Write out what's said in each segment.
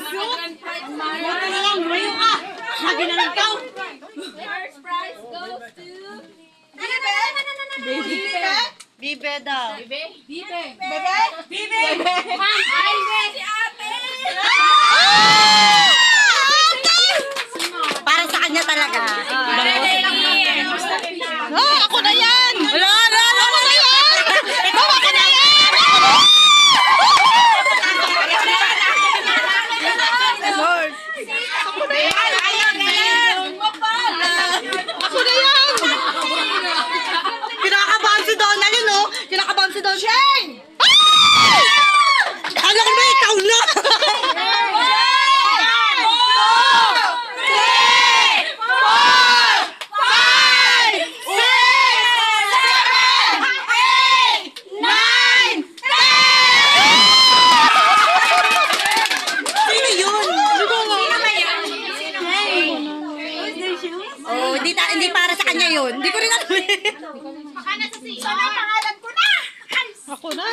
Buti na lang, lumayo ka. Lagi na lang ikaw. First prize goes to... Bibe daw. Bibe. Ma'am, Si ate! para sa kanya talaga. Oh, ako na yan! Wala, ako na yan! Ako na yan! Lord! Ako na yan! Kinakabahan si Donald yun, oh! Kinakabahan si Donald. Shane! Ano ko ba, ikaw na! Oh, hindi para sa kanya yun. Hindi ko rin alam. So, may pangalan ko na! Ako na.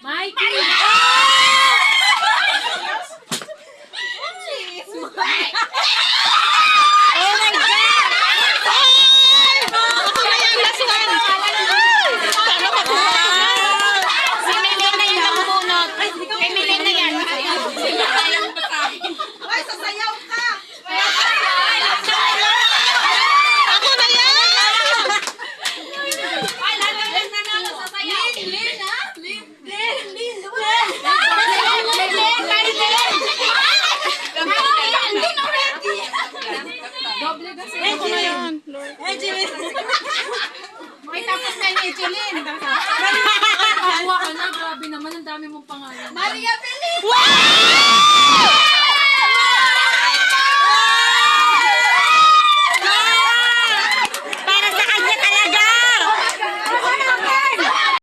Mikey!